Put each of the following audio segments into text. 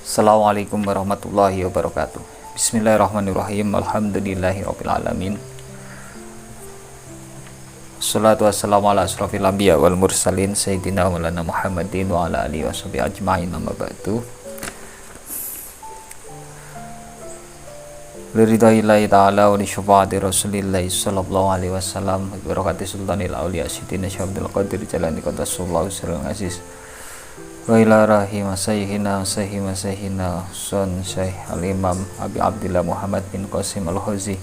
Assalamualaikum warahmatullahi wabarakatuh. Bismillahirrahmanirrahim. Alhamdulillahirabbil alamin. Wassalatu wassalamu ala asrofil anbiya wal mursalin sayyidina wa maulana Muhammadin wa ala alihi washabihi ajmain, amma ba'du. Liridaillahi ta'ala wa li syufaati rasulillahi sallallahu alaihi wasallam wa barakati sultanil awliya sidina syabdul qadir jalani qadasallahu sirrul aziz wa ila rahim sayyidina son syekh al-imam Abi Abdillah Muhammad bin Qasim al-Huzi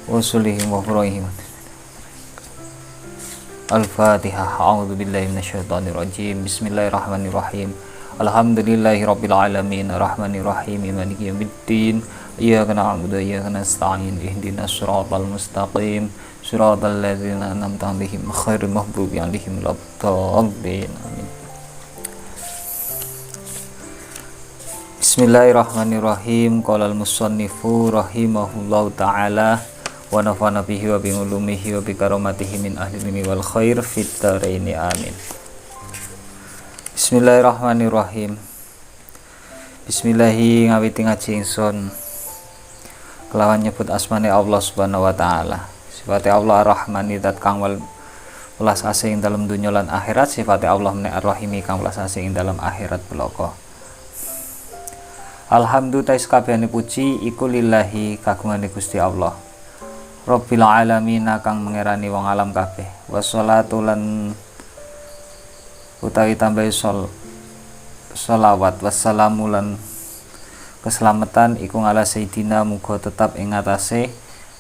wa sulihim wa furahim. Al-Fatihah. A'udzu billahi minasyaitonir rajim. Bismillahirrahmanirrahim. Alhamdulillahi rabbil alamin, arrahmanir rahim, maliki yaumiddin. Iyyaka na'budu wa iyyaka nasta'in. Ihdinas siratal mustaqim. Siratal ladzina an'amta 'alaihim ghairil maghdubi 'alaihim waladdallin. Amin. Bismillahirrahmanirrahim. Qala al-musannifu rahimahullahu ta'ala wa nafa'ana bihi wa bi ulumihi wa bi karamatihi min ahli ilmi wal khair fit dharaini amin. Bismillahirrahmanirrahim. Bismillahi ngawiti ngaji ingsun kelawan nyebut asmane Allah Subhanahu wa taala. Sifate Allah Ar-Rahmani zat kang welas asih ing dalam dunya lan akhirat. Sifate Allah Ar-Rahimi kang welas asih ing dalam akhirat bloko. Alhamdulillah sakabehane puji iku lillahi kagungane Gusti Allah. Rabbil alamin kang mengerani wong alam kabeh. Wassalatu lan utawi tambahi sholawat wassalamu lan keselamatan iku ngala sayidina muga tetap ing atase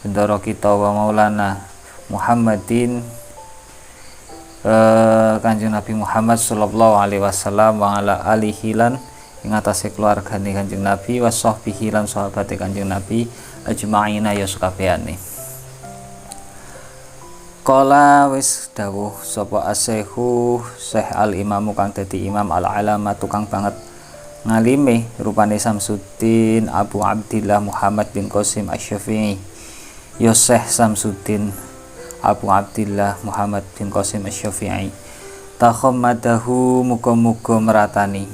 bendara kita wa maulana Muhammadin Kanjeng Nabi Muhammad sallallahu alaihi wasallam wa ala alihi lan ing atase keluargane Kanjeng Nabi washabbihi lan sahabate Kanjeng Nabi ajma'ina ya sakabehane. Kala wis dawuh sapa asyekhu Syekh al-imamu kang dadi imam al-alama tukang banget ngalime rupane Samsuddin Abu Abdillah Muhammad bin Qasim Asy-Syafi'i. Ya Syekh Samsuddin Abu Abdillah Muhammad bin Qasim Asy-Syafi'i takhammadahu muga-muga meratani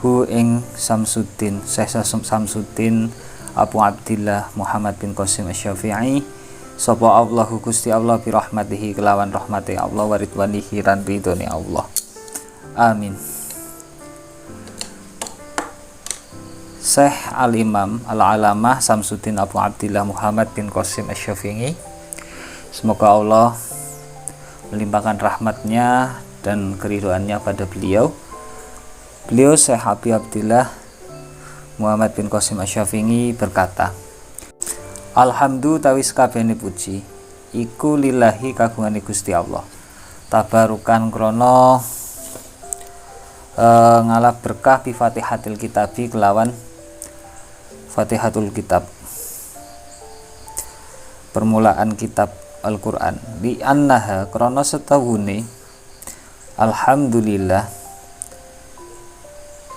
hu ing Samsuddin Syekh Samsuddin Abu Abdillah Muhammad bin Qasim Asy-Syafi'i sapa Allahu Gusti Allah bi rahmatihi kelawan rahmati Allah wa ridwanihi lan ridhone Allah. Amin. Syekh al-Imam al-Alamah Samsuddin Abu Abdillah Muhammad bin Qasim Asy-Syafi'i, semoga Allah melimpahkan rahmatnya dan keridhoannya pada beliau. Beliau Syekh Abi Abdillah Muhammad bin Qasim Asy-Syafi'i berkata, Alhamdulillah tawis kabehane puji iku lillahi kagungane Gusti Allah. Tabarukan krono ngalap berkah bi Fatihatil Kitabi kelawan Fatihatul Kitab, permulaan kitab Al-Qur'an. Li annaha krono setawune alhamdulillah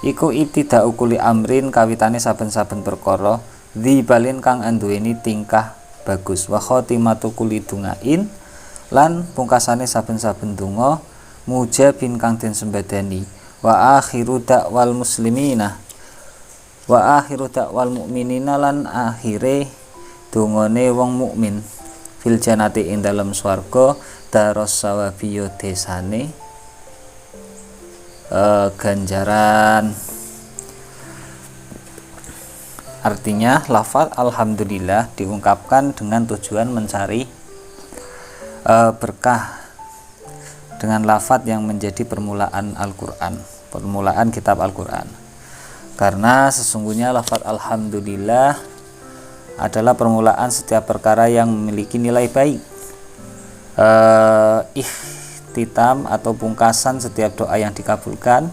iku ibtida'u kulli amrin kawitane saben-saben perkara dzibalin kang anduweni tingkah bagus wa khotimatu kulli dungain lan pungkasane saben-saben donga mujabin kang den sembadani wa akhiru da'wal muslimina wa akhiru da'wal mukminina lan akhire dongane wong mukmin fil jannati ing dalem swarga daros sawabiyo desane ganjaran. Artinya lafaz alhamdulillah diungkapkan dengan tujuan mencari berkah dengan lafaz yang menjadi permulaan Al-Qur'an, permulaan kitab Al-Qur'an. Karena sesungguhnya lafaz alhamdulillah adalah permulaan setiap perkara yang memiliki nilai baik. Ikhtitam atau pungkasan setiap doa yang dikabulkan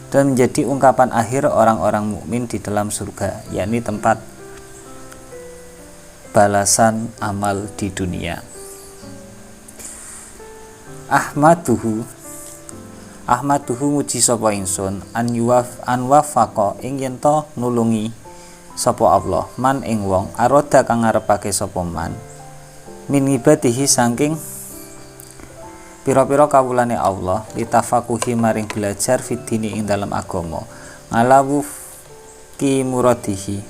dan menjadi ungkapan akhir orang-orang mukmin di dalam surga, yakni tempat balasan amal di dunia. Ahmaduhu muji sapa ingsun an wafaqa ing yen to nulungi sapa Allah man ing wong aroda kang ngarepake sapa man min ibadihi saking pira-pira kawulane Allah litafakuhi maring belajar fitini ing dalam agama ala wufqi muradihi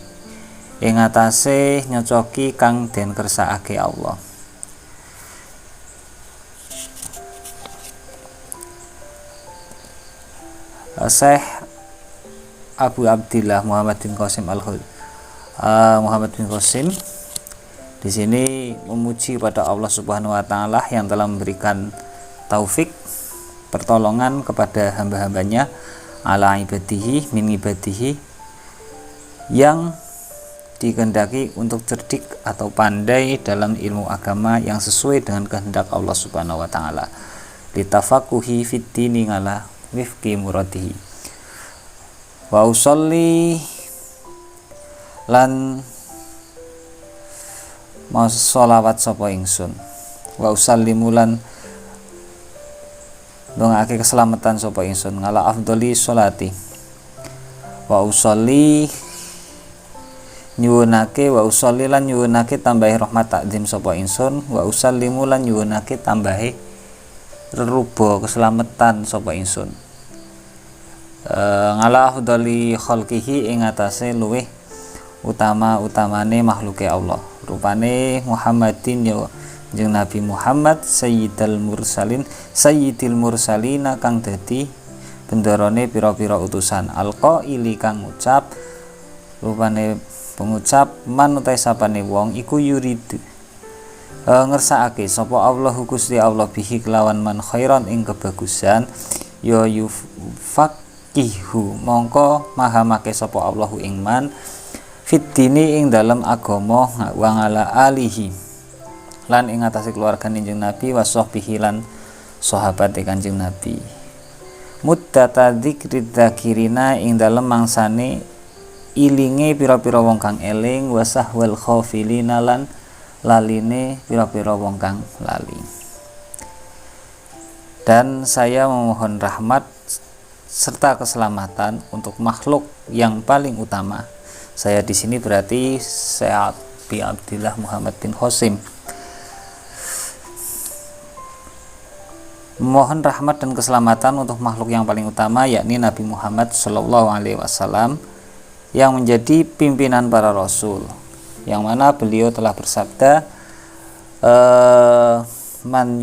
ing atase nyocoki kang den kersakake Allah. Syekh Abu Abdillah Muhammad bin Qasim di sini memuji pada Allah Subhanahu wa taala yang telah memberikan taufik pertolongan kepada hamba-hambanya ala ibadihi min ibadihi yang dikehendaki untuk cerdik atau pandai dalam ilmu agama yang sesuai dengan kehendak Allah Subhanahu wa taala. Litafaquhi fid dini ala wifqi muradihi. Wa usolli lan mau sholawat sapa ingsun, wa usallimu lan ndongake keselamatan sapa ingsun ngala afdholi sholati, wa usolli nyuwunake, wa usolli lan nyuwunake tambahi rahmat takdim sapa ingsun, wa usallimu lan nyuwunake tambahi reruba keselamatan sapa ingsun ngala afdholi khalqihi ing atase luweh utama-utamane makhluke Allah, rupane Muhammadin ya jeung Nabi Muhammad sayyidil mursalina kang dadi bendarane pira-pira utusan, alqaili kang ngucap, rupane pengucap man utai sapane wong iku yuridu ngersakake sapa Allah Gusti Allah bihi kelawan man khairan ing kebagusan ya yufaqihu mongko mahamake sapa Allahu ing man fiddini ing dalam agama wa ala alihi lan ing atase keluargane Kanjeng Nabi wa sahbihi lan sahabat Kanjeng Nabi muddata dzikri dzakirina ing dalam mangsane ilinge pira-pira wong kang eling wa sahwal khafilina lan laline pira-pira wong kang lali. Dan saya memohon rahmat serta keselamatan untuk makhluk yang paling utama. Saya di sini berarti Syekh bin Abdillah Muhammad bin Qasim. Mohon rahmat dan keselamatan untuk makhluk yang paling utama, yakni Nabi Muhammad Shallallahu Alaihi Wasallam yang menjadi pimpinan para rasul, yang mana beliau telah bersabda, man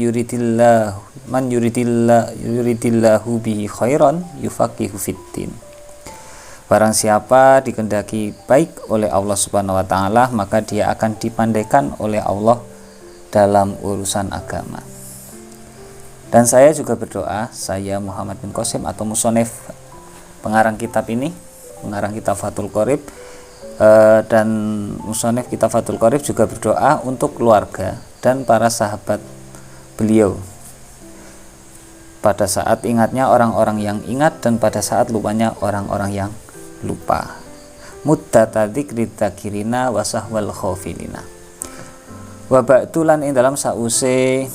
yuridillahu bihi khairan yufaqihu fiddin. Barang siapa dikehendaki baik oleh Allah Subhanahu wa taala, maka dia akan dipandaikan oleh Allah dalam urusan agama. Dan saya juga berdoa, saya Muhammad bin Qasim atau musonef pengarang kitab ini, pengarang kitab Fathul Qorib, dan musonef kitab Fathul Qorib juga berdoa untuk keluarga dan para sahabat beliau pada saat ingatnya orang-orang yang ingat dan pada saat lupanya orang-orang yang lupa. Muddata dzikri dzakirina wa sahwal khafilina. Wa ba'dulan ing dalam sause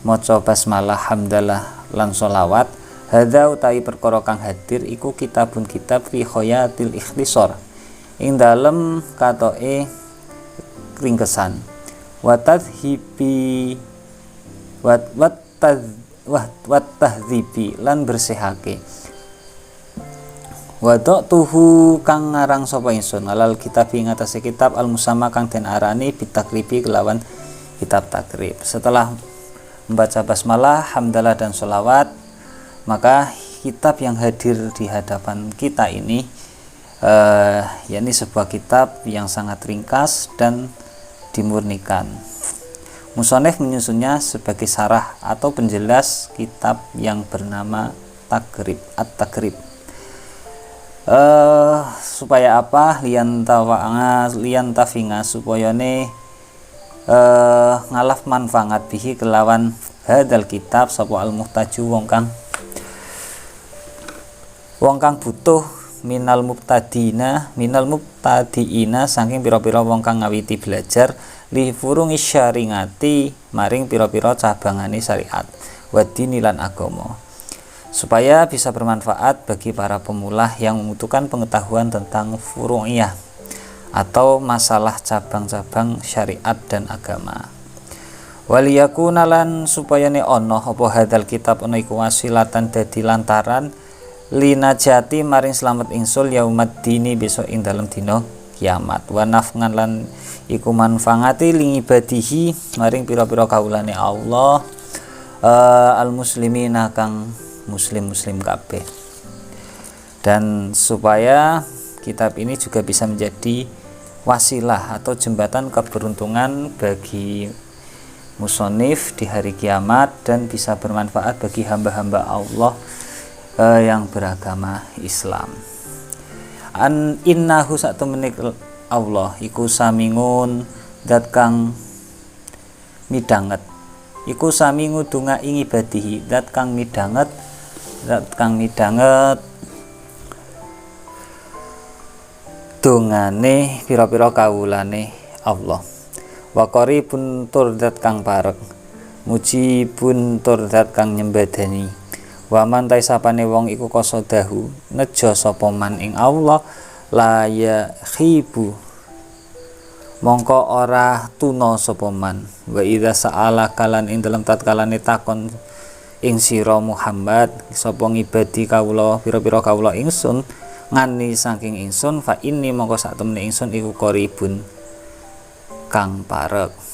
maca basmalah hamdalah lan sholawat, hadza utawi perkara kang hadir iku kitabun kitab fi khoyatil ikhtisar ing dalem katoke ringkesan wa tadhibi wa tahdhibi lan bersihake Wadoktuhu kang ngarang sapa ingsun alal kitab ing atase kitab al musamma kang den arani bitakribi kelawan kitab takrib. Setelah membaca basmalah, hamdalah dan sholawat, maka kitab yang hadir di hadapan kita ini yakni sebuah kitab yang sangat ringkas dan dimurnikan. Musonef menyusunnya sebagai syarah atau penjelas kitab yang bernama Takrib, At-Takrib. Supaya apa? lian tafinga supaya ngalaf manfaat bihi kelawan hadal kitab sapa al muhtaju wong kang butuh minal mubtadiina saking pira-pira wong kang ngawiti belajar li furungi syaringati maring pira-pira cabangane syariat wadini lan agama, supaya bisa bermanfaat bagi para pemula yang membutuhkan pengetahuan tentang furu'iyah atau masalah cabang-cabang syariat dan agama. Waliyakuna lan supaya ono apa hadal kitab ono iku wasilatan dadi lantaran linajati maring slamet ingsun yaumaddini besok ing dalem dina kiamat wa nafngan lan iku manfaati lingibadihi maring pira-pira kawulane Allah al muslimina kang muslim kabeh. Dan supaya kitab ini juga bisa menjadi wasilah atau jembatan keberuntungan bagi musonif di hari kiamat dan bisa bermanfaat bagi hamba-hamba Allah yang beragama Islam. An innahu satemene Allah iku samingun dat kang midanget, iku samingu donga ing ibadihi dat kang midanget dongane pira-pira kawulane Allah. Wa qaribun tur dat kang parek, mujibun tur dat kang nyembadani. Wa man ta sapane wong iku qasadahu nejo sapa man ing Allah la ya khibu mongko ora tuna sapa man. Wa idza sa'ala kalan ing dalem tatkalane takon ing sira Muhammad sapa ngibadi kawula pira-pira kawula ingsun ngani saking ingsun fa inni mongko sak temene ingsun iku qaribun kang parek.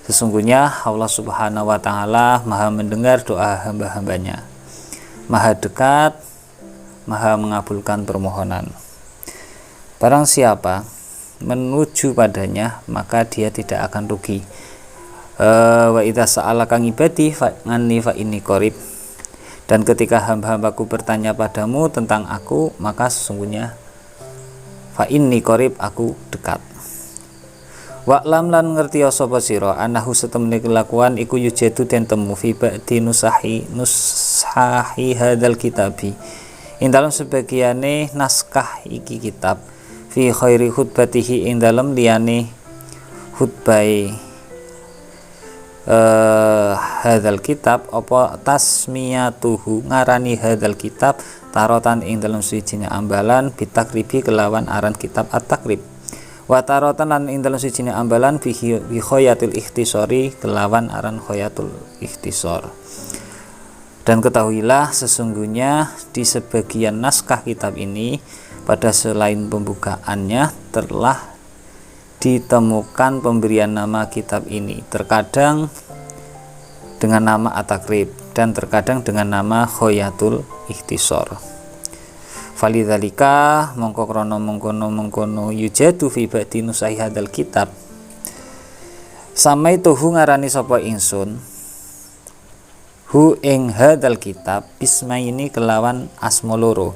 Sesungguhnya Allah Subhanahu wa Ta'ala Maha mendengar doa hamba-hambanya, Maha dekat, Maha mengabulkan permohonan. Barang siapa menuju padanya, maka dia tidak akan rugi. Wa idza sa'alaka ibadi fa inni qarib. Dan ketika hamba-hambaku bertanya padamu tentang aku, maka sesungguhnya fa inni qarib, aku dekat. Wa'lam lan ngerti sapa sira anahu setemene kelakuan iku yujadu den temu fi ba'di nusahi hadzal kitabi ing dalam sebagiane naskah iki kitab fi khairi khutbatihi ing dalam liyane khutbai hadzal kitab apa tasmiyatuhu ngarani hadzal kitab tarotan ing dalam suwijine ambalan bitakribi kelawan aran kitab at-takrib wa taratan lan ing dalem sijine ambalan bi khoyatil ikhtisari kelawan aran khoyatul ikhtisar. Dan ketahuilah sesungguhnya di sebagian naskah kitab ini pada selain pembukaannya telah ditemukan pemberian nama kitab ini, terkadang dengan nama at-takrib dan terkadang dengan nama khoyatul ikhtisar. Falidzalika mongko krana mengkono yujadu fi ba'di nusahi hadzal kitab samaituhu ngarani sapa ingsun hu ing hadzal kitab bismaini kelawan asma loro.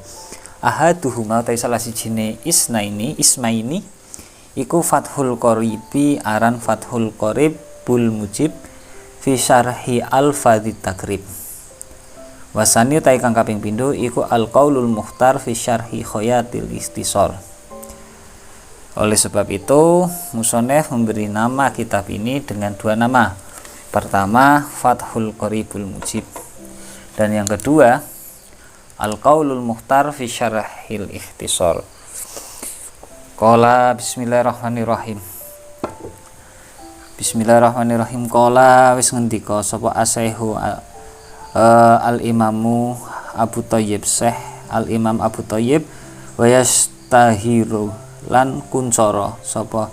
Ahaduhuma ta salah sijine ismaini iku Fathul Qaribi aran Fathul Qarib bul mujib fi syarhi al-fadhit takrib. Wasani utai kang kaping pindho iku al-qaulul mukhtar fi syarhi khoyatil ikhtisar. Oleh sebab itu musonef memberi nama kitab ini dengan dua nama. Pertama Fathul Qaribul Mujib dan yang kedua al-qaulul mukhtar fi syarhil ikhtisar. Qala bismillahirrahmanirrahim. Bismillahirrahmanirrahim. Qala wis ngendika sapa asaihu al-imamu Abu Thayyib Syekh al-Imam Abu Thayyib wa yastahiru lan kuncara sapa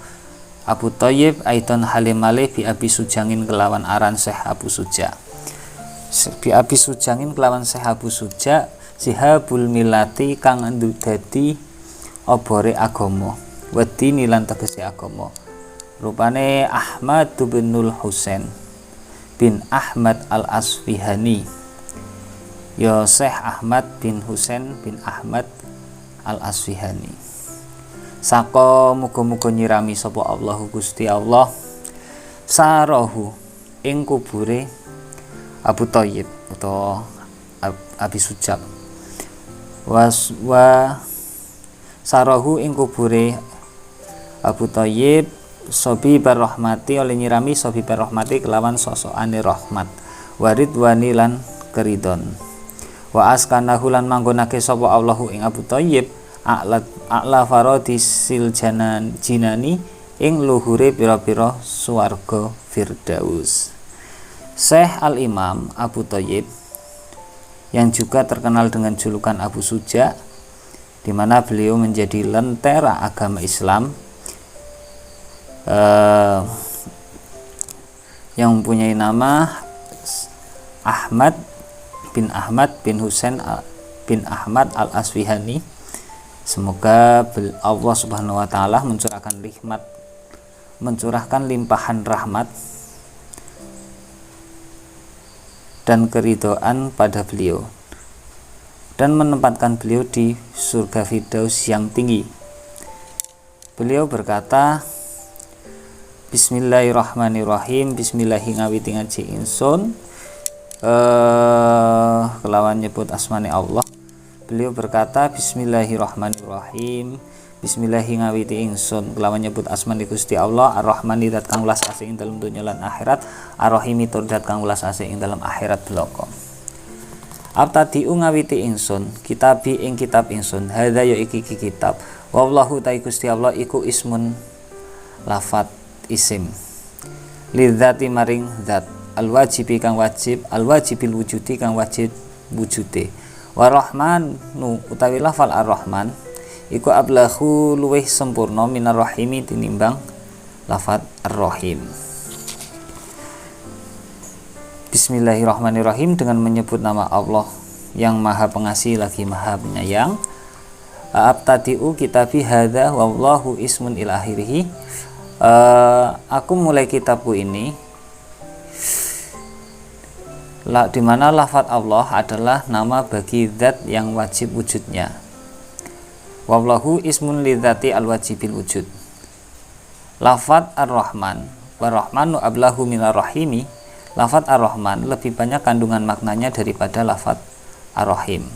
Abu Thayyib aidan halimale bi Abi Sujangin kelawan aran Syekh Abu Suja. Bi Abi Sujangin kelawan Syekh Abu Suja sihabul milati kang dadi obore agama wedini lan tegese agama. Rupane Ahmad binul Husain bin Ahmad al-Asfihani ya Syekh Ahmad bin Husain bin Ahmad al-Asfihani. Saka muga-muga nyirami sapa Allahu Gusti Allah sarahu ing kubure Abu Thayyib utawa Abi Sujab wa sarahu ing kubure Abu Thayyib sobi barrahmati oleh nyirami sobi barrahmati kelawan sosokane rahmat waridwani lan keridon wa askanahu lan manggonake sapa Allahu ing Abu Thayyib a'la faradisil jinani ing luhure pira-pira swarga Firdaus. Syekh al-Imam Abu Thayyib yang juga terkenal dengan julukan Abu Suja, di mana beliau menjadi lentera agama Islam yang mempunyai nama Ahmad bin Husain bin Ahmad al-Asfihani. Semoga Allah Subhanahu wa taala mencurahkan limpahan rahmat dan keridhaan pada beliau dan menempatkan beliau di surga Firdaus yang tinggi. Beliau berkata, Bismillahirrahmanirrahim. Bismillahirrahmanirrahim ngaji ingsun kelawan nyebut asmane Allah. Beliau berkata, Bismillahirrahmanirrahim. Bismillahirrahmanirrahim ingsun kelawan nyebut asmane Gusti Allah, Ar-Rahmani dat kang welas asih ing dalem donya lan akhirat, Ar-Rahimi tur dat kang welas asih ing dalem akhirat bloko. Abtadi'u ngawiti ingsun kitabi ing kitab ingsun, hadza ya iki kitab. Wallahu ta Gusti Allah iku ismun lafat isim. Lidzati maring zat, al-wajibi kang wajib, al-wajibil wujudi kang wajib wujude. Warahmanu utawi lafal ar-Rahman iku ablahu luwih sempurna minar rahimi tinimbang lafat ar-Rahim. Bismillahirrahmanirrahim, dengan menyebut nama Allah yang maha pengasih lagi maha penyayang. Abtadi'u kitabi hadza wallahu ismun ila akhirih. Aku mulai kitabku ini di mana lafaz Allah adalah nama bagi zat yang wajib wujudnya. Wallahu ismun lidzati alwajibil wujud. Lafaz ar-Rahman wa rahmanu ablahu minar rahimi. Lafaz ar-Rahman lebih banyak kandungan maknanya daripada lafaz ar-Rahim.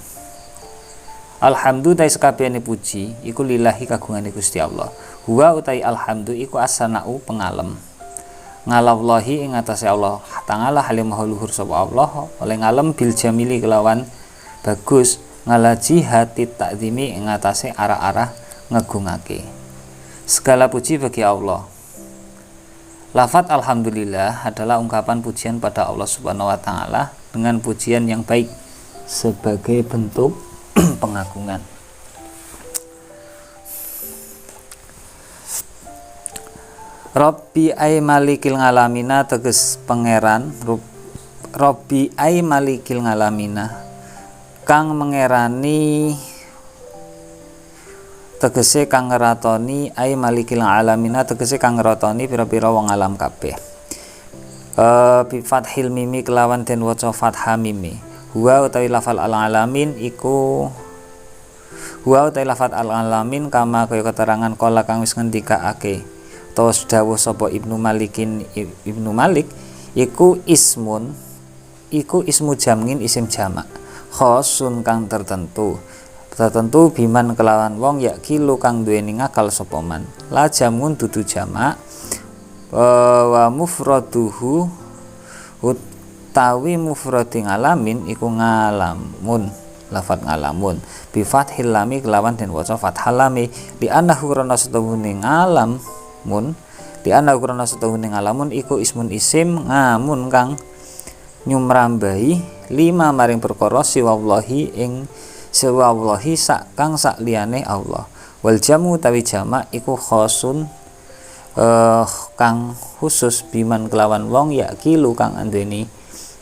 Alhamdu tai sekabehane puji iku lillahi kagungane Gusti Allah. Huwa utai alhamdu iku as-sana'u pengalem. Ngalawallahi ing atase Allah Ta'ala halim maha luhur sapa Allah oleh ngalem bil jamili kelawan bagus, ngalaji hati takzimi ing atase arah-arah ngegungake. Segala puji bagi Allah. Lafaz alhamdulillah adalah ungkapan pujian pada Allah Subhanahu wa taala dengan pujian yang baik sebagai bentuk pengagungan. Rabbi ay malikil ngalamina teges pangeran. Rabbi ay malikil ngalamina kang mengerani tegese kang ngeratoni, ay malikil alamina tegese kang ngeratoni pira-pira wong alam kabeh. Bi fathil mimi kelawan den waca fathah mimi. Huwa utawi lafal al-alamin iku huwa utawi lafal al-alamin kama kaya keterangan kala kang wis ngendikaake tos dawuh sapa Ibnu Malik iku ismu jamngin isim jamak khosun kang tertentu biman kelawan wong ya kilu kang duweni ngakal sapa man la jamun dudu jamak wa mufraduhu utawi mufradi ngalamin iku ngalamun lafat ngalamun bi fathil lami kelawan den waca fathal lami di annahu rana setune ngalamun di annahu rana setune ngalamun iku ismun isim ngamun kang nyumrambahi lima maring perkara siwallahi ing siwallahi sak kang sak liyane Allah. Wal jamu tawi jamak iku khosun kang khusus biman kelawan wong ya kilu kang andeni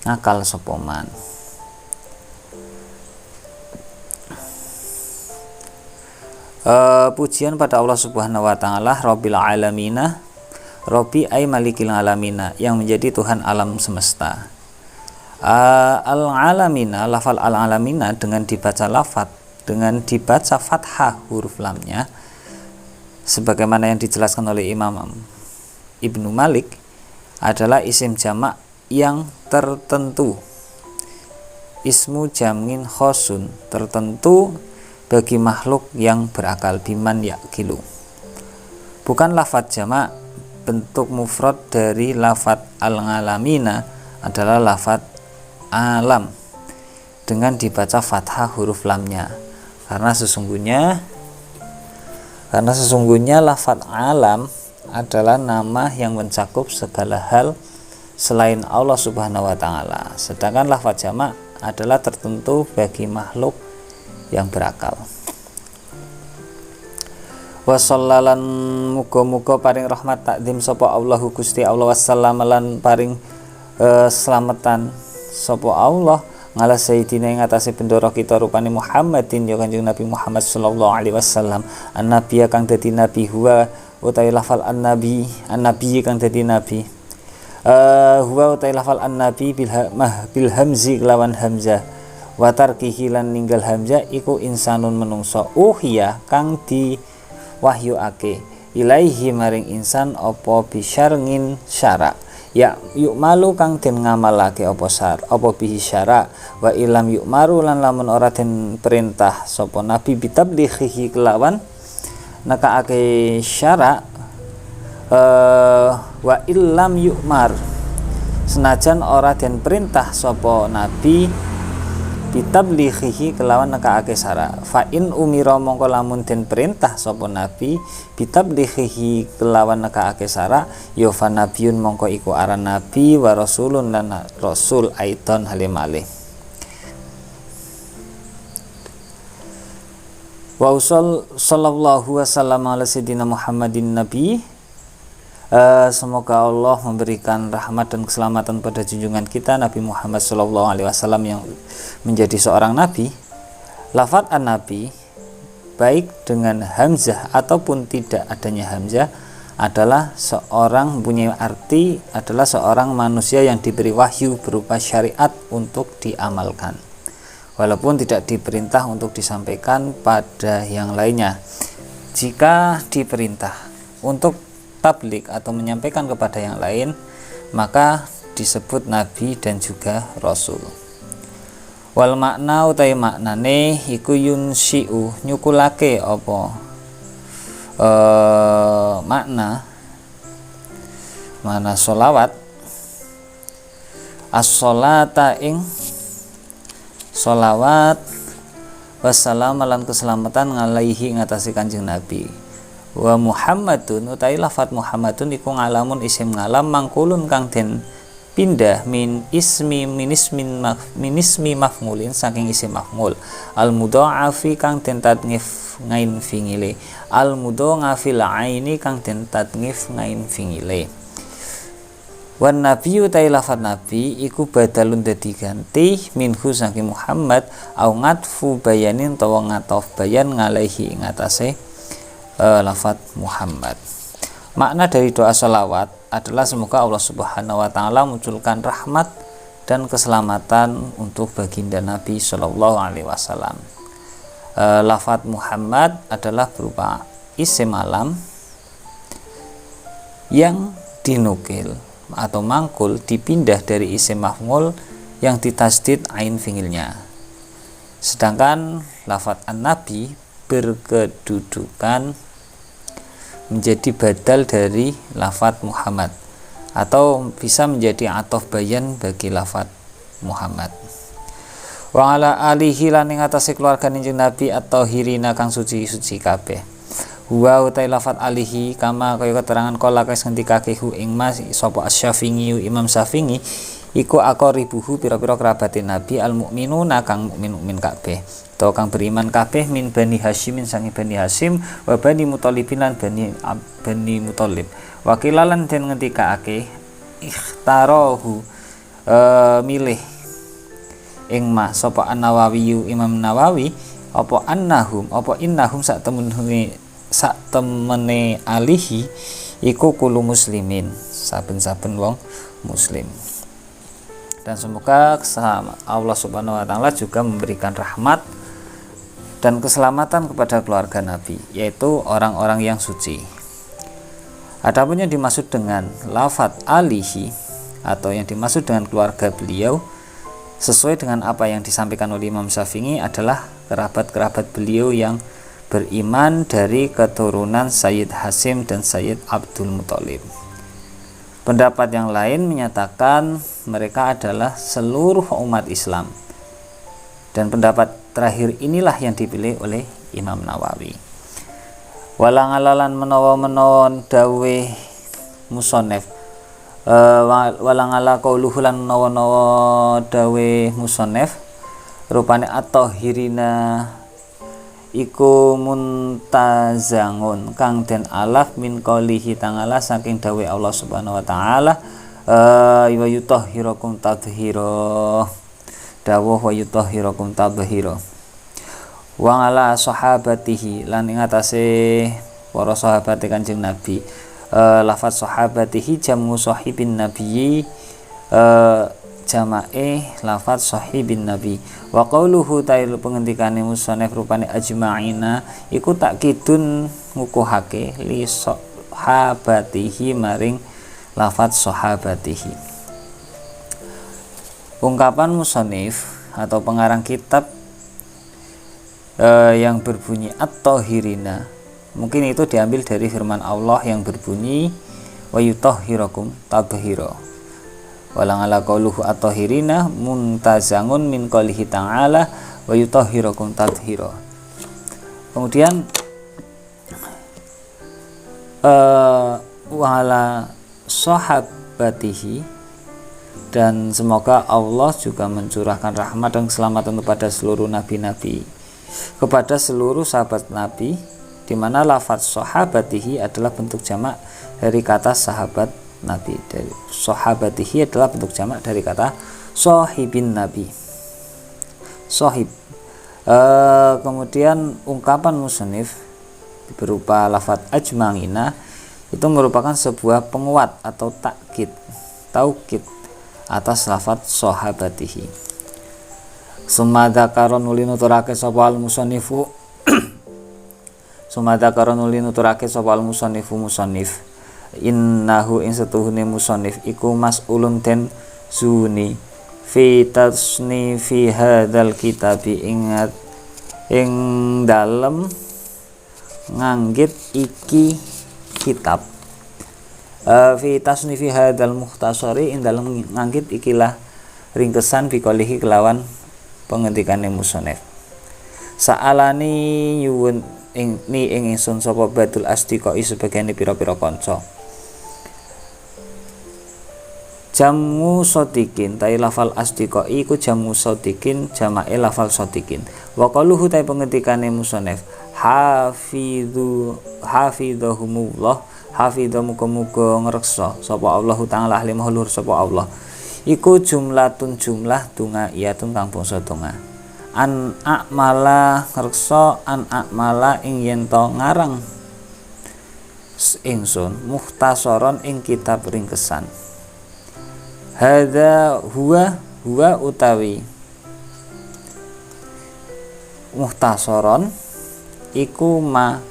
ngakal sapa man. Pujian pada Allah Subhanahu wa taala Rabbil alamina. Rabbi ay malikil alamina yang menjadi Tuhan alam semesta. Al-alamina, lafal al-alamina dengan dibaca fathah huruf lamnya sebagaimana yang dijelaskan oleh Imam Ibnu Malik adalah isim jamak yang tertentu, ismu jamngin khosun tertentu bagi makhluk yang berakal biman yakilu. Bukan lafaz jamak. Bentuk mufrad dari lafaz al-alamina adalah lafaz alam dengan dibaca fathah huruf lamnya karena sesungguhnya lafaz alam adalah nama yang mencakup segala hal selain Allah Subhanahu wa taala, sedangkan lafaz jamak adalah tertentu bagi makhluk yang berakal. Wa sallalan muga-muga paring rahmat takdim sapa Allahu Gusti Allah wassalam lan paring selamatan sapa Allah ngala sayyidina ing atase bendoro kita rupane Muhammadin ya Kanjeng Nabi Muhammad sallallahu alaihi wasallam annabi kang dadi nabi huwa utawi lafal annabi kang dadi nabi huwa utawi lafal annabi bil hamzi kelawan hamzah wa tarkihi lan ninggal hamzah iku insanun menungso uhiya kang di wahyuake ilaihi maring insan apa bisyarngin syara ya yuk malu kang den ngamalake apa bihi syara wa ilam yuk maru lan lamun ora den perintah sapa nabi bitablighihi kelawan nakaake syara wa ilam yuk mar senajan ora den perintah sapa nabi bitablighihi kelawan nekaake syara fa in umira mongko lamun den perintah sapa nabi bitablighihi kelawan nekaake syara ya fa nabiyun mongko iku aran nabi wa rasulun lan rasul aidan halimale wa sallallahu wasallam ala sayyidina Muhammadin nabi. Semoga Allah memberikan rahmat dan keselamatan pada junjungan kita Nabi Muhammad SAW yang menjadi seorang nabi. Lafaz an-nabi baik dengan hamzah ataupun tidak adanya hamzah adalah seorang mempunyai arti adalah seorang manusia yang diberi wahyu berupa syariat untuk diamalkan walaupun tidak diperintah untuk disampaikan pada yang lainnya. Jika diperintah untuk tablik atau menyampaikan kepada yang lain maka disebut nabi dan juga rasul. Wal makna utai maknane iku yunsyi'u nyukulake apa makna sholawat as-sholata ing sholawat wassalam lan keselamatan ngalaihi ngatasi Kanjeng Nabi. Wa Muhammadun utai lafat Muhammadun iku ngalamun isim ngalam mangkulun kang den pindah min ismi maf'ulin saking isim maf'ul al mudha'afi kang den tadghif ngain fingile al mudha'afil aini kang den tadghif ngain fingile. Wan nabi utai lafat nabi iku badalun dadi ganti minhu saking Muhammad au ngatfu bayanin tawa ngatof bayan ngalaihi ngatasé lafaz Muhammad. Makna dari doa sholawat adalah semoga Allah Subhanahu wa taala munculkan rahmat dan keselamatan untuk baginda Nabi Shallallahu alaihi wasallam. Lafaz Muhammad adalah berupa isim alam yang dinukil atau mangkul dipindah dari isim maf'ul yang ditasdid ain fi'ilnya. Sedangkan lafaz an-nabi berkedudukan menjadi badal dari lafaz Muhammad atau bisa menjadi atof bayan bagi lafaz Muhammad. Wa ala alihi lan ing atase keluarga Kanjeng Nabi at-tahirina kang suci-suci kabeh. Wa utai lafaz alihi kama kaya keterangan kala kas ngendikake hu ing mas sapa Asy-Syafi'i Imam Syafi'i iku aqaribuhu pira-pira kerabatin Nabi al-mukminuna kang mukmin kabeh atau kang beriman kabeh min Bani Hasyimin sangi Bani Hasyim wa Bani Muthalibin lan Bani Muthalib. Wakilalan den ngendikake ikhtarahu milih ing ma sapa An-Nawawi Imam Nawawi apa innahum sak temene alihi iku kulo muslimin saben-saben wong muslim. Dan semoga Allah Subhanahu wa taala juga memberikan rahmat dan keselamatan kepada keluarga Nabi, yaitu orang-orang yang suci. Adapun yang dimaksud dengan lafaz alihi atau yang dimaksud dengan keluarga beliau sesuai dengan apa yang disampaikan oleh Imam Syafi'i adalah kerabat-kerabat beliau yang beriman dari keturunan Sayyid Hasyim dan Sayyid Abdul Muthalib. Pendapat yang lain menyatakan mereka adalah seluruh umat Islam. Dan pendapat terakhir inilah yang dipilih oleh Imam Nawawi. Walang alalan menawa dawe musonef walang ala qauluhu lan menawa dawe musonef rupane at-tahirina iku muntazangun kang den alaf min qoulihi ta'ala saking dawe Allah Subhanahu wa taala wa yutahhirakum tadhhira dawuh wa yutahhirakum tadhhira wa ala sahabatihi lan ing atase para sahabat Kanjeng Nabi. Lafaz sahabatihi jamu sahibin nabi, jamae lafaz sahibin nabi. Wa qauluhu ta'ala pengendikane musannif rupane ajma'ina iku takkidun ngukuhake li sahabatihi maring lafaz sahabatihi. Ungkapan musannif atau pengarang kitab yang berbunyi at-tahirina, mungkin itu diambil dari firman Allah yang berbunyi wa yutahhirakum tadhhira. Walang ala qauluhu at-tahirina muntazangun min qoulihi ta'ala wa yutahhirakum tadhhira. Kemudian wa ala sahabatihi, dan semoga Allah juga mencurahkan rahmat dan keselamatan kepada seluruh nabi-nabi, kepada seluruh sahabat Nabi, di mana lafaz sahabatihi adalah bentuk jamak dari kata sahabat Nabi. Dari sahabatihi adalah bentuk jamak dari kata sahibin Nabi, sahib. Kemudian ungkapan musannif berupa lafaz ajma'ina itu merupakan sebuah penguat atau taukid atas lafaz sahabatihi. Summa dzakara nuli nuturake sapa al musannifu musannif innahu ing setuhune musannif iku mas'ulun den zuni fi tasnifi hadzal kitabi ing dalem nganggit iki kitab fi tasnifi hadzal mukhtasari ing dalem nganggit ikilah ringkesan fi qolihi kelawan pengendikane musannif. Sa'alani yuwun ing ingsun sapa Badul Asdiqai sebagian pira-pira kanca. Jamu sotikin tai lafal asdiqai iku jamu sotikin jamae lafal sotikin. Wa qaluhu tai pengendikane musannif hafidhahumullah hafidha muga-muga ngreksa sapa Allah taala ahli mahluhur sapa Allah. Iku jumlatun jumlah donga iyatun kang bangsa donga. An akmala ngreksa an akmala ing yen to ngarang ingsun mukhtasaron ing kitab ringkesan. Hadza huwa utawi mukhtasaron iku ma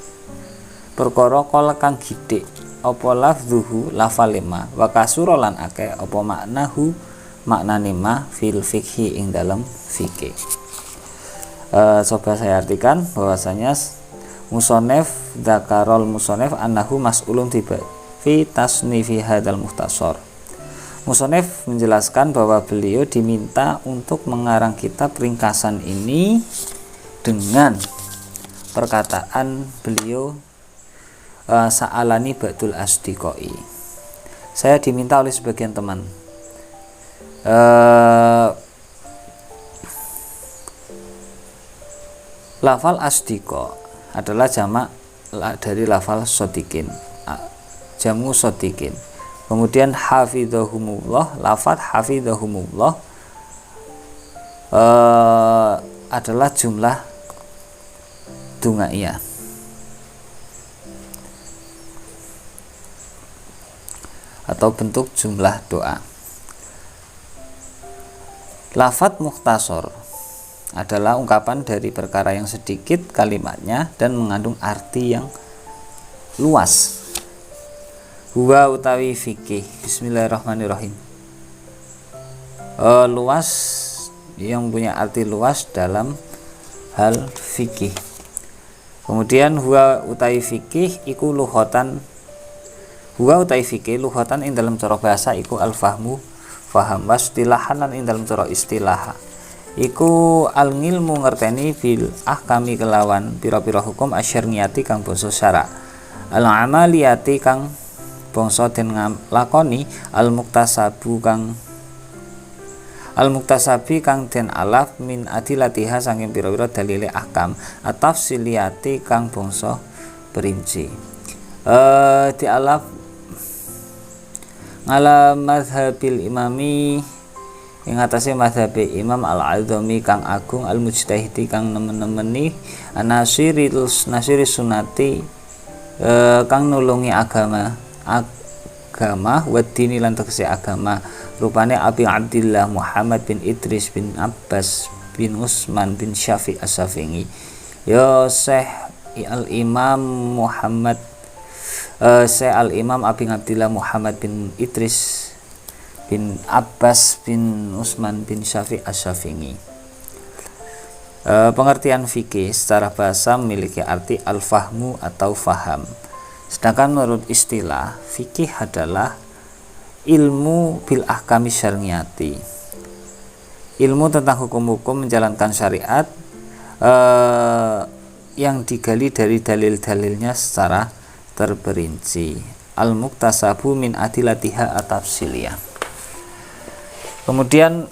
perkara kala kang githik apa lafzuhu lafal lima wa kasura lan akeh apa maknahu maknane ma fil fikhi ing dalam fikih. Coba saya artikan bahwasanya musannif dzakarul musannif annahu mas'ulun tiba fi tasnifi hadzal mukhtasar. Musannif menjelaskan bahwa beliau diminta untuk mengarang kitab ringkasan ini dengan perkataan beliau sa'alani Ba'dul Asdiqai. Saya diminta oleh sebagian teman. Lafal asdiqa adalah jamak dari lafal sodikin, jamu sodikin. Kemudian hafidhahumullah, lafaz hafidhahumullah adalah jumlah dungaiyah. Atau bentuk jumlah doa. Lafaz mukhtasar adalah ungkapan dari perkara yang sedikit kalimatnya dan mengandung arti yang luas. Huwa utawi fikih. Bismillahirrahmanirrahim. Luas yang punya arti luas dalam hal fikih. Kemudian huwa utawi fikih iku lughatan. Huwa utawi fikih lughatan ing dalam cara bahasa iku al-fahmu faham, wastilahan lan ing dalam cara istilah iku al-ngilmu ngerteni bil ahkami kelawan pira-pira hukum asyariyati kang basa syara, al-amaliyati kang bangsa den lakoni, al-muktasabu kang al muktasabi kang den alaf min adilatiha saking pira-pira dalile ahkam atafsiliyati kang bangsa perinci. Dialaf ngala mazhabil imami ing atase mazhabe Imam Al-Azami kang agung al-mujtahidi kang nemen-nemeni nasiri sunati kang nulungi agama wadini lan tegese agama rupane Abi Abdillah Muhammad bin Idris bin Abbas bin Usman bin Syafi' As-Safi'i ya Syekh Al-Imam Muhammad Syekh Al-Imam Abi Abdillah Muhammad bin Idris bin Abbas bin Usman bin Syafi' As-Safi'i. Pengertian fikih secara bahasa memiliki arti al-fahmu atau faham. Sedangkan menurut istilah fikih adalah ilmu bil ahkami syar'iyati, ilmu tentang hukum-hukum menjalankan syariat yang digali dari dalil-dalilnya secara terperinci. Al-muktasabu min adilatiha at-tafsiliyah. Kemudian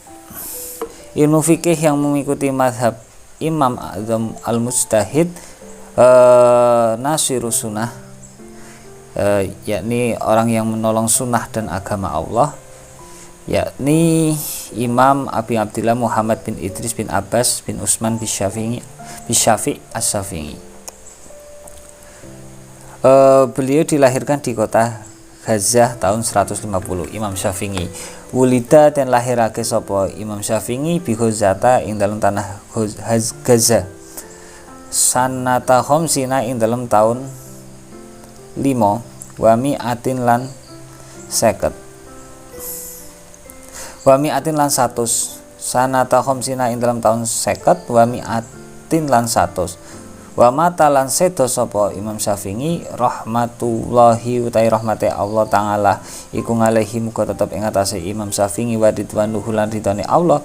ilmu fikih yang mengikuti mazhab Imam A'zam al-Mujtahid nasirus sunnah, yakni orang yang menolong sunnah dan agama Allah, yakni Imam Abi Abdillah Muhammad bin Idris bin Abbas bin Usman bin Syafi' As-Safi'i. Beliau dilahirkan di kota Gaza tahun 150. Imam Syafi'i wulida dan lahirake sapa Imam Syafi'i bi Ghazata ing dalam tanah Gaza sanata khamsina ing dalam tahun 5 wa mi'atin lan 50 wa mi'atin lan 100 sanata khamsina ing dalam tahun 50 wa mi'atin lan 100 wa mata lan sedo sapa Imam Syafi'i rahmatullahi utai rahmate Allah taala iku ngalehi muga tetep ing atase Imam Syafi'i wa ridwanuhu lan ridane Allah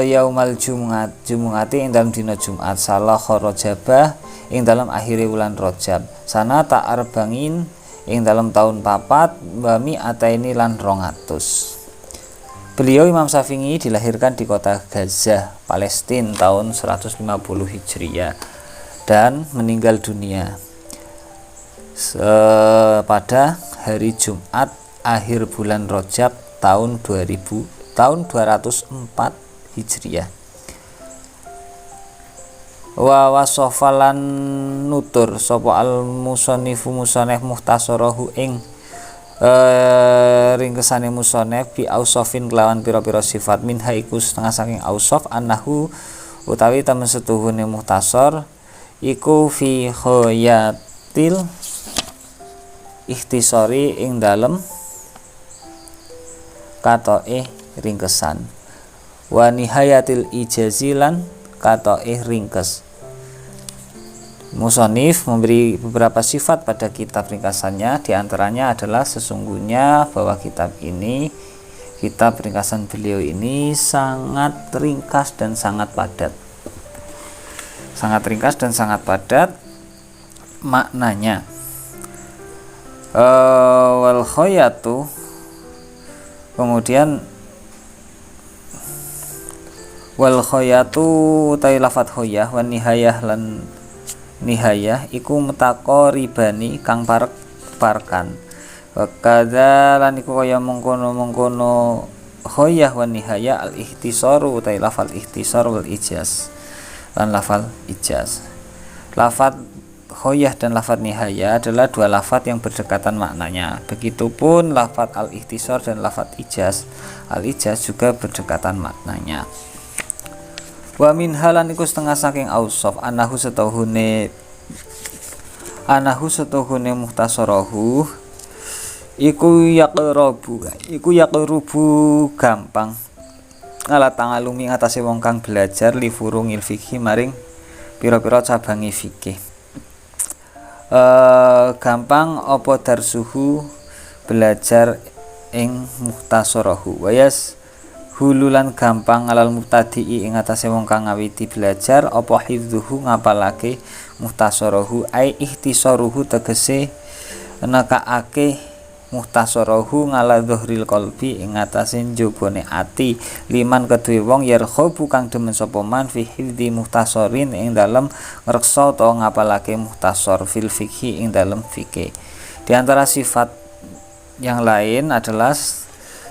yaumal jumu'ati ing dalam dina Jumat salah Rajabah ing dalam akhire wulan Rajab sanata arbangin ing dalam tahun 4 wa mi'ataini lan 200. Beliau Imam Syafi'i dilahirkan di kota Gaza, Palestina tahun 150 Hijriah dan meninggal dunia pada hari Jumat akhir bulan Rajab tahun 204 Hijriah. Wa wasofalan nutur sapa al musannifu musannif muhtasarahu ing ringkesane musannif bi ausofin kelawan pira-pira sifat minha iku setengah saking ausof annahu utawi temen setuhune muhtasar iku fi khoyatil ikhtisari ing dalem katoke ringkesan wa nihayatil ijazilan katoke ringkes. Musonif memberi beberapa sifat pada kitab ringkasannya, diantaranya adalah sesungguhnya bahwa kitab ringkasan beliau ini sangat ringkas dan sangat padat. Sangat ringkas dan sangat padat maknanya. Wal khoyatu, kemudian wal khoyatu utai lafat khoyah wan nihayah lan nihayah iku mutaqaribani kang parek-parkan wa kadza lan iku kaya mengkono-mengkono khoyah wan nihayah al ikhtisaru utai lafal ikhtisar wal ijaz dan lafal ijaz. Lafat khoyah dan lafat nihaya adalah dua lafat yang berdekatan maknanya. Begitupun lafat al-ikhtisar dan lafat ijaz. Al-ijaz juga berdekatan maknanya. Wa min halan iku setengah saking ausof anahu setuhune muhtasarahu iku yaqrubu gampang ala tangalumi ngatasi wong kang belajar li furungil fikih maring pira-pira cabangi fikih. Gampang apa darsuhu belajar ing muhtasarahu wayas hululan gampang alal mubtadi'i ing atase wong kang ngawiti belajar apa hifdzuhu ngapalake muhtasarahu ai ikhtisaruhu tegese nekaake muhtasarahu ngala dhuhril qalbi ing atase njobone ati liman kedue wong yarkhabu kang demen sapa man fi hifdzi muhtasarin ing dalem ngreksa utawa ngapalake muhtasar fil fikhi ing dalem fikih. Di antara sifat yang lain adalah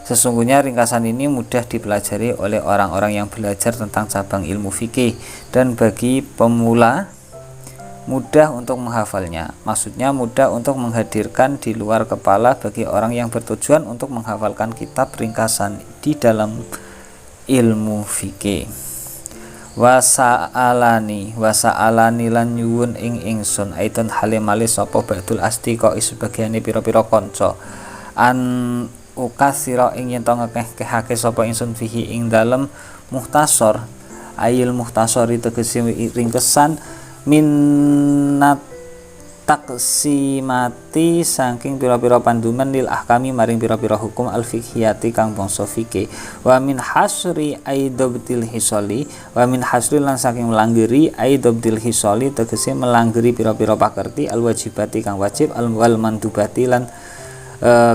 sesungguhnya ringkasan ini mudah dipelajari oleh orang-orang yang belajar tentang cabang ilmu fikih dan bagi pemula mudah untuk menghafalnya. Maksudnya mudah untuk menghadirkan di luar kepala bagi orang yang bertujuan untuk menghafalkan kitab ringkasan di dalam ilmu fikih. Wasa'alani lan nyuwun ing ingsun aitun halimali sapa ba'dul astiqa sebagiane pira-pira kanca an ukasira ing yen to ngekehake sapa ingsun fihi ing dalem muhtasar ayil muhtasari tegese ringkesan minat taksimati saking pira-pira panduman lil ahkami maring pira-pira hukum al fiqhiyati kang bangsa fikih wa min hasri aidabtil hisali wa min hasri lan saking melanggeri aidabtil hisali tegese melanggeri pira-pira pakerti al wajibati kang wajib al wal mandubati lan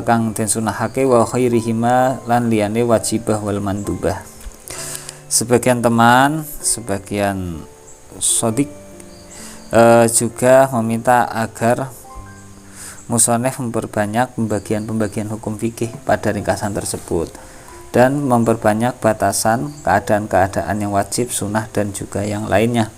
kang den sunahake wa khairihima lan liyane wajibah wal mandubah. Sebagian teman, sebagian sodik juga meminta agar musonef memperbanyak pembagian-pembagian hukum fikih pada ringkasan tersebut dan memperbanyak batasan keadaan-keadaan yang wajib, sunnah dan juga yang lainnya.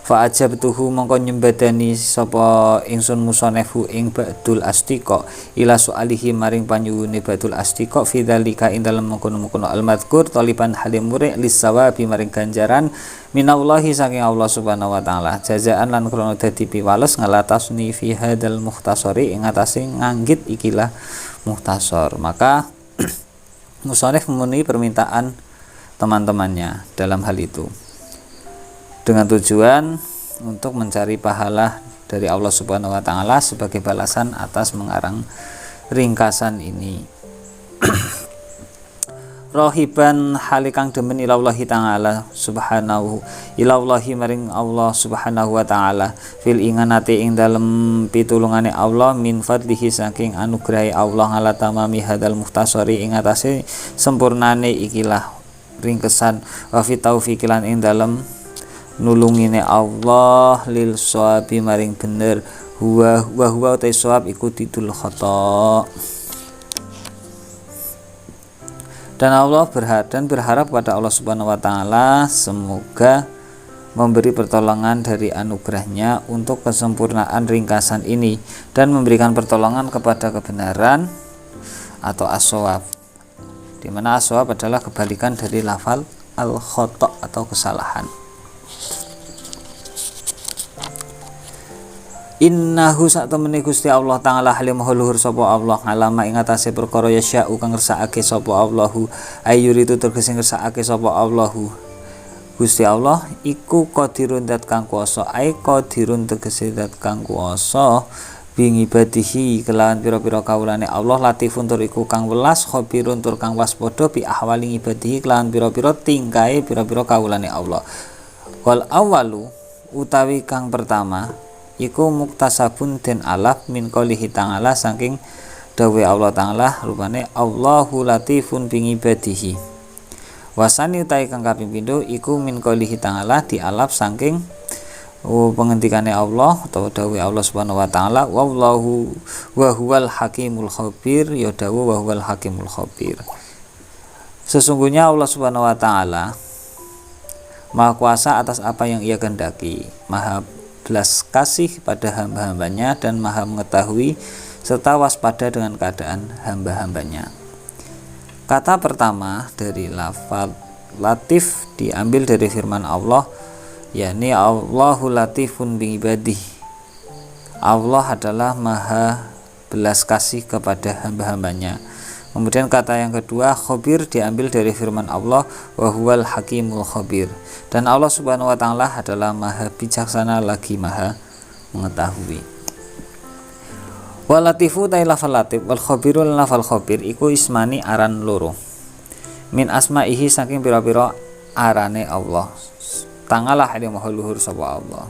Fa ajabtuhu mongko nyembadani sapa ingsun musonefu ing ba'dul astiqa ila su'alihi maring panyuwune ba'dul astiqa fi dzalika ing dalem mengkono-mengkono al-madzkur taliban halim muri lisawabi maring ganjaran minallahi saking Allah Subhanahu wa taala jazaan lan krana dadi piwales ngalatasni fi hadzal mukhtasari ing atase nganggit ikilah mukhtasar. Maka musonef memenuhi permintaan teman-temannya dalam hal itu dengan tujuan untuk mencari pahala dari Allah Subhanahu wa taala sebagai balasan atas mengarang ringkasan ini. Rohiban halikang demen ilallahi ta'ala subhanahu ilallahi maring Allah Subhanahu wa ta'ala fil inganati ing dalem pitulungane Allah min fadlihi saking anugrahi Allah ala tamami hadal muhtasari ing atase sempurnane ikilah ringkesan wa fi taufiqilan ing dalem nulungine Allah lil shawabi maring bener huwa utai shawab iku tidul khata. Dan Allah berharap pada Allah Subhanahu wa taala semoga memberi pertolongan dari anugerahnya untuk kesempurnaan ringkasan ini dan memberikan pertolongan kepada kebenaran atau as-shawab, di mana as-shawab adalah kebalikan dari lafal al-khata atau kesalahan. Innahu satemene Gusti Allah taala halimah luhur sapa Allah alama ing atase perkara yasya kang ngersakake sapa Allahu ayuri itu tegese ngersakake sapa Allahu Gusti Allah iku qadirun dat kang kuwasa ai qadirun tegese dat kang kuwasa bing ibadihi kelawan pira-pira kawulane Allah latifun tur iku kang welas khabirun tur kang waspada bi ahwali ibadihi kelawan pira-pira tingkahe pira-pira kawulane Allah. Wal awalu utawi kang pertama iku muktasabun den alaf min qoulihi ta'ala saking dawuh Allah taala rupane Allahu latifun bi ibadihi. Wasani utai kang kaping pindho iku min qoulihi ta'ala di alaf saking pengendikane Allah atau dawuh Allah Subhanahu wa taala wallahu wa huwal hakimul khabir ya dawuh wa huwal hakimul khabir. Sesungguhnya Allah Subhanahu wa taala Maha kuasa atas apa yang Ia kehendaki, Maha belas kasih pada hamba-hambanya dan maha mengetahui serta waspada dengan keadaan hamba-hambanya. Kata pertama dari lafaz latif diambil dari firman Allah, yakni Allahu latifun bi ibadih. Allah adalah maha belas kasih kepada hamba-hambanya. Kemudian kata yang kedua khabir diambil dari firman Allah wa huwal hakimul khabir, dan Allah Subhanahu wa taala adalah maha bijaksana lagi maha mengetahui. Wa latifu ta lafal latif wal khabiru lafal khabir iku ismani aran loro min asma'ihi saking pira-pira arane Allah. Tangalah halimah luhur sapa Allah.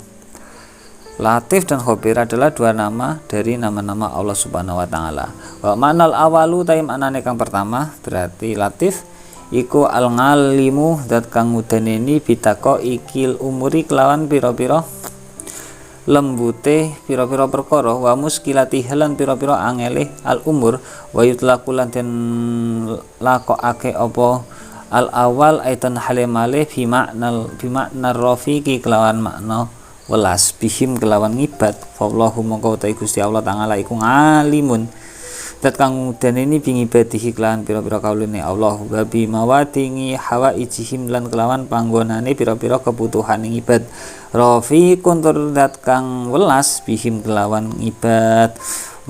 Latif dan Khabir adalah dua nama dari nama-nama Allah Subhanahu wa taala. Wa manal awalu ta maknane kang pertama berarti Latif iku al-ngalimu zat kang ngudaneni bitako ikil umuri kelawan pira-pira lembute pira-pira perkara wa muskilati halan pira-pira angele al umur wa yutlaqulan den lakokake apa al awal aitan halimale bimakna rafiqi kelawan makna welas bihim kelawan ngibat wallahu mongko ta Gusti Allah taala iku ngalimun dat kang ini bingibadihi kelawan pira-pira kaulune Allah wa bi mawadingi hawaijihim lan kelawan panggonane pira-pira kebutuhan ibad rafiqun tur dat kang welas bihim kelawan ibad.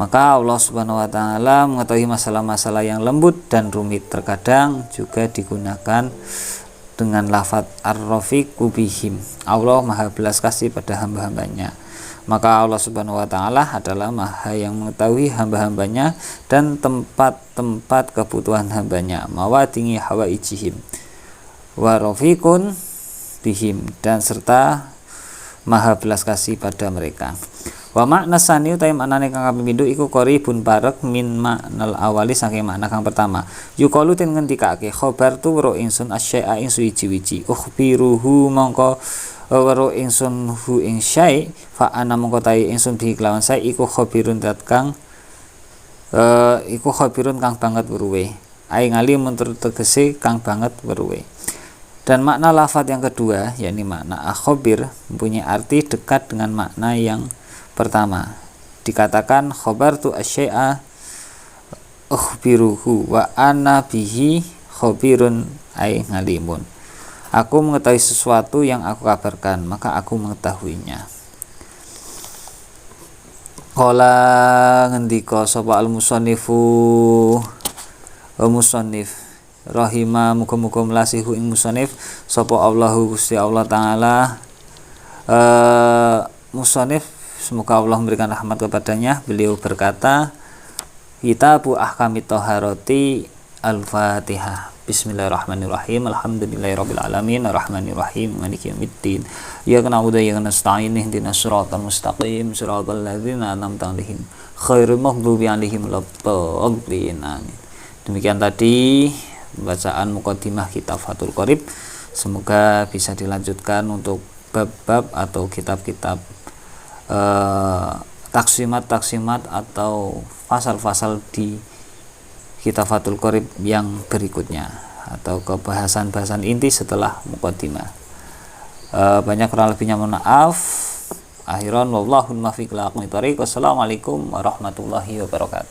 Maka Allah Subhanahu wa taala mengetahui masalah-masalah yang lembut dan rumit, terkadang juga digunakan dengan lafadz ar-rafiqu bihim. Allah maha belas kasih pada hamba-hambanya. Maka Allah Subhanahu wa taala adalah maha yang mengetahui hamba-hambanya dan tempat-tempat kebutuhan hambanya. Mawadingi hawaijihim wa rafiqun bihim, dan serta maha belas kasih pada mereka. Wa makna sani utawi maknane kang kaping pindho iku qaribun parek min maknal awali saking makna kang pertama. Yuqalu ten ngendikake khabar tu weruh ingsun asyai'a ing suwiji-wiji ukhbiruhu mongko weruh ingsun hu ing syai' fa ana mongko tai ingsun bi kelawan saya iku khabirun dat kang iku khabirun kang banget weruhe ai ngalimun tegese kang banget weruhe. Dan makna lafadz yang kedua yakni makna akhbir mempunyai arti dekat dengan makna yang pertama. Dikatakan khabartu asyai'a ukhbiruhu wa ana bihi khabirun ai ngalimun. Aku mengetahui sesuatu yang aku kabarkan, maka aku mengetahuinya. Qala ngendika sapa al-musannifu wa musannif rahima muga-muga melasihu ing musannif sapa Allahu Gusti Allah taala musannif semoga Allah memberikan rahmat kepadanya. Beliau berkata, Kitabu Ahkamit Thaharati Al-Fatihah. Bismillahirrahmanirrahim. Alhamdulillahirabbil alamin arrahmanirrahim maliki yaumiddin. Iyyaka na'budu wa iyyaka nasta'in ihdinas siratal mustaqim siratal ladzina an'amta 'alaihim ghairil maghdubi 'alaihim waladdallin. Amin. Demikian tadi bacaan muqaddimah kitab Fathul Qorib. Semoga bisa dilanjutkan untuk bab-bab atau kitab-kitab taksimat atau pasal-pasal di kitab Fathul Qorib yang berikutnya atau kebahasan-bahasan inti setelah muqaddimah. Banyak kurang lebihnya mohon maaf. Akhiran wallahu muwaffiq ila aqwamit thoriq. Wassalamualaikum warahmatullahi wabarakatuh.